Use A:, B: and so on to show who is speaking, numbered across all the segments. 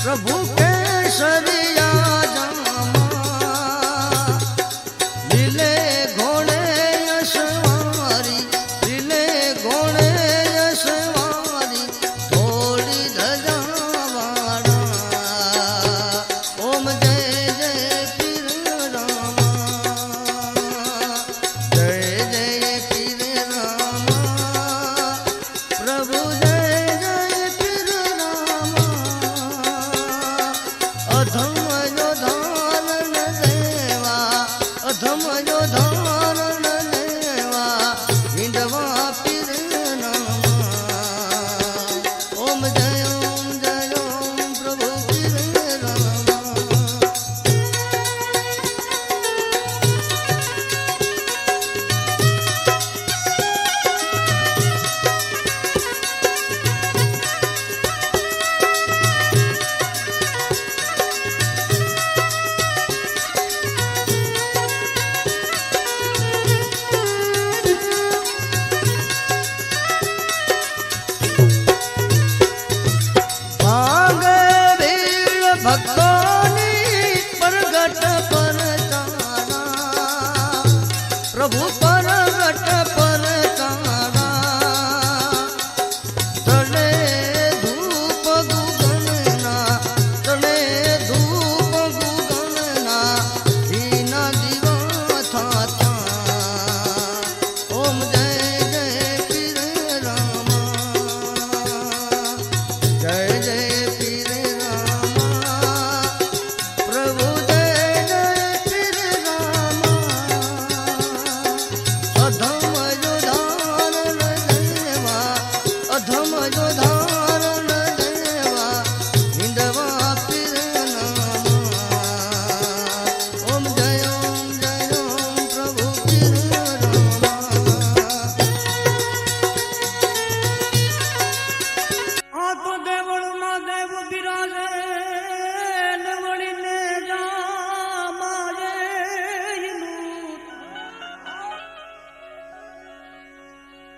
A: प्रभु केसरिया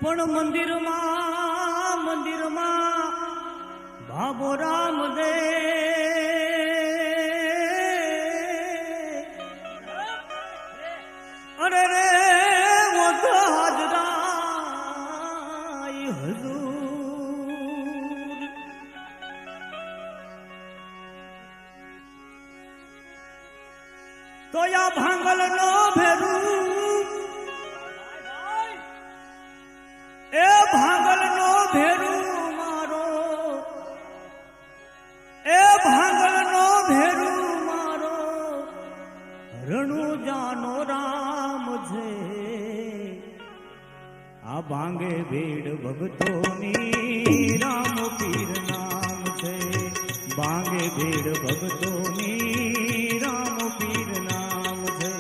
B: पण मंदिर मा बाबो राम दे अरे रे वो तो हाजराई हजूर तो या भांगल नो भेरू ए भांगल नो भेरू मारो ए भांगल नो भेरू मारो रणु जानो राम छे आ भांगे भीड़ भगतोनी राम पीर नाम छे भांगे भीड़ भगतोनी राम पीर नाम छे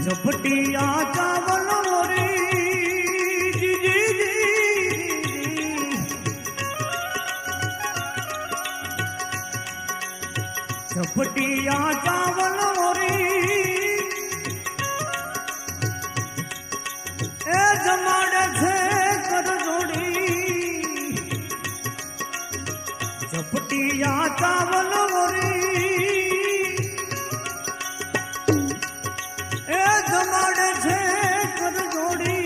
B: झपटिया चावल मोरी जी जी जी झपटिया चावल मोरी ए जमाड़े छे कर जोड़ी झपटिया चावल मोरी जमाड़े छे कर जोड़ी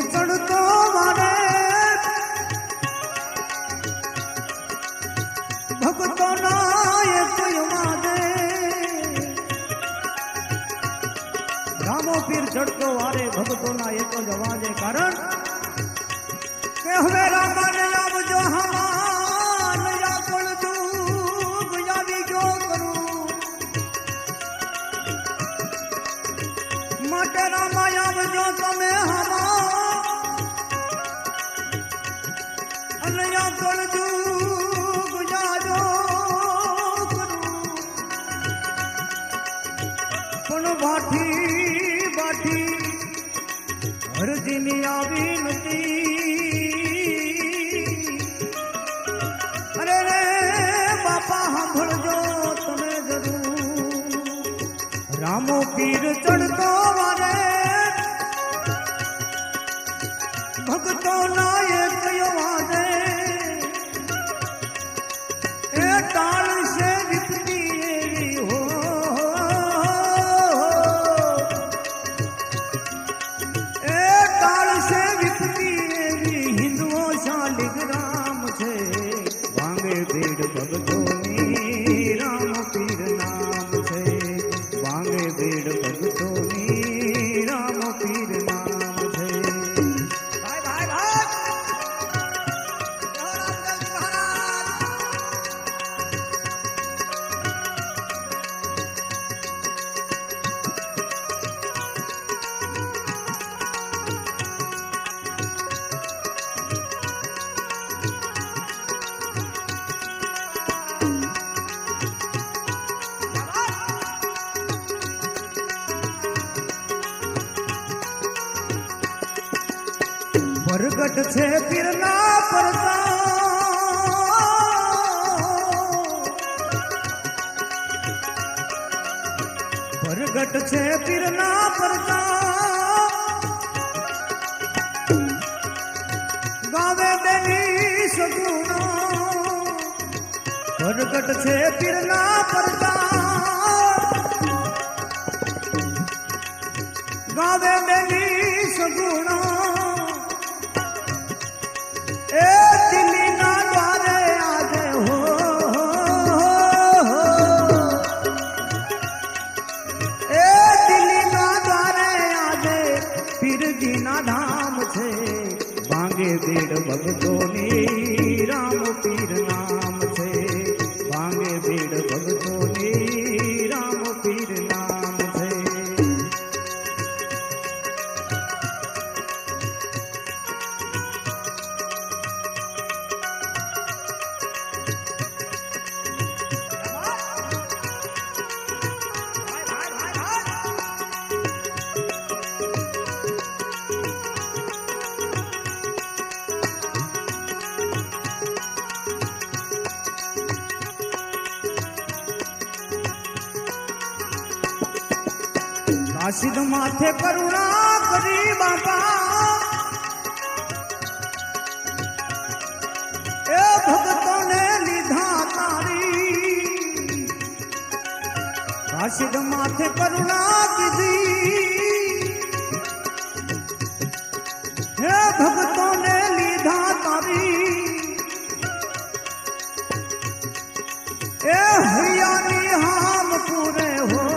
B: ચડતો વારે ભક્તો ના એક વાદે રામો પીર ચડતો વારે ભક્તો ના એક જ અવાજે કારણ કે હવે રામાને આવજો હમાન યાકળ દુઃખ આવી ગયો કરું માટે રામા આવજો તમે હમા અને યાકળ દુઃખ જાજો કરું પણ બાઠી હરજીની આવી નથી અરે રે બાપા સાંભળજો તમે જરૂર રામો પીર ચડતો વારે ભક્તો ના એક વાદે એ ટાળ છે વિપતી એવી હો એ ટાળ છે વિપતી એવી હિન્દુઓ શાલિગ રામ છે ભાંગે ભીડ ભક્તોની રામ પીર નામ છે ભાંગે ભીડ ભક્તોની રામ પીર નામ છે ભાઈ ભાઈ ભાઈ પ્રગટ છે પીરના પરતા પ્રગટ છે પીરના પરતા ગાવે બેની સગુણા પ્રગટ છે પીરના પરતા ગાવે બેની સગુણા એ દિલ્હી ના દ્વારે આજે હો એ દિલ્હી ના દ્વારે આજે પીરજી ના ધામ છે ભાંગે ભીડ ભક્તોની રામ પીર નામ છે ભાંગે ભીડ ભક્તોની રામ પીર નામ છે કાશીદ માથે કરુણા કરી બાપા એ ભક્તોને લીધા તારી કાશીદ માથે કરુણા કીધી હે ભક્તોને લીધા તારી એ હૈયાની હામ પૂરે હો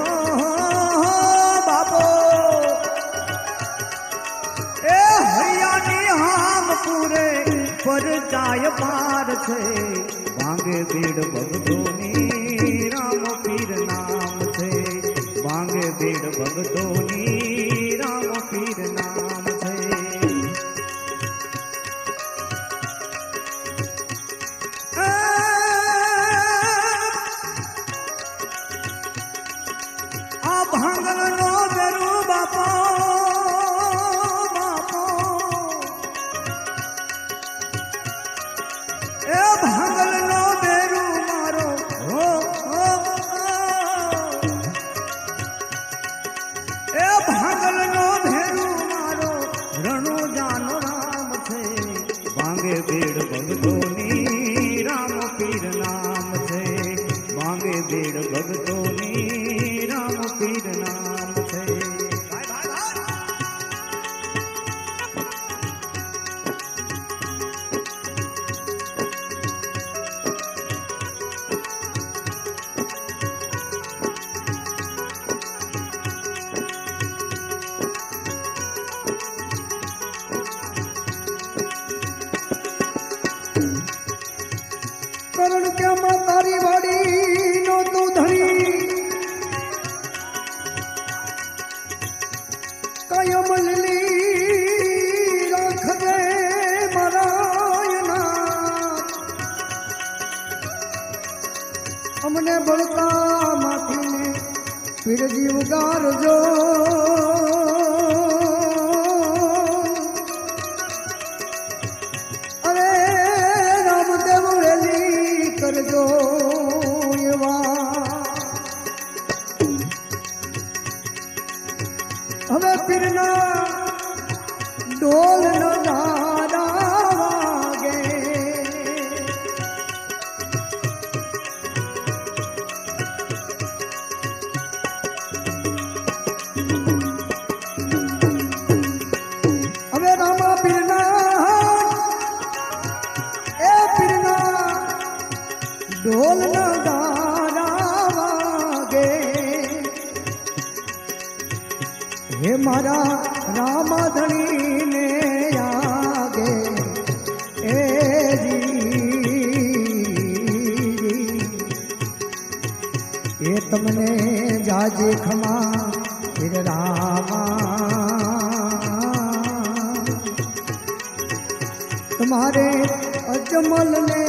B: પૂરે પર જાય પાર છે ભાંગે ભીડ ભક્તોની રામ પીર નામ છે ભાંગે ભીડ ભક્તોની રામ પીર નામ છે આ ભાંગલ નો બેરુ બાપા એ ભાંગલ નો બેરુ મારો એ ભાંગલ નો બેરુ મારો રણુ જાનો રામ છે ભાંગે ભીડ ભક્તોની રામ પીર નામ છે ભાંગે ભીડ ભક્તોની રામ પીર નામ છે
A: પીરજી ઉગારજો અરે રામદેવ વેલી કરજો એવા હવે પીરના ઢોલ નગારા વાગે હવે રામા પીરના એ પીરના ઢોલ નગારા વાગે હે મારા રામધણીને આગે એ એ તમને જાજે ખમા ફિર રામા તમારે અજમલ ને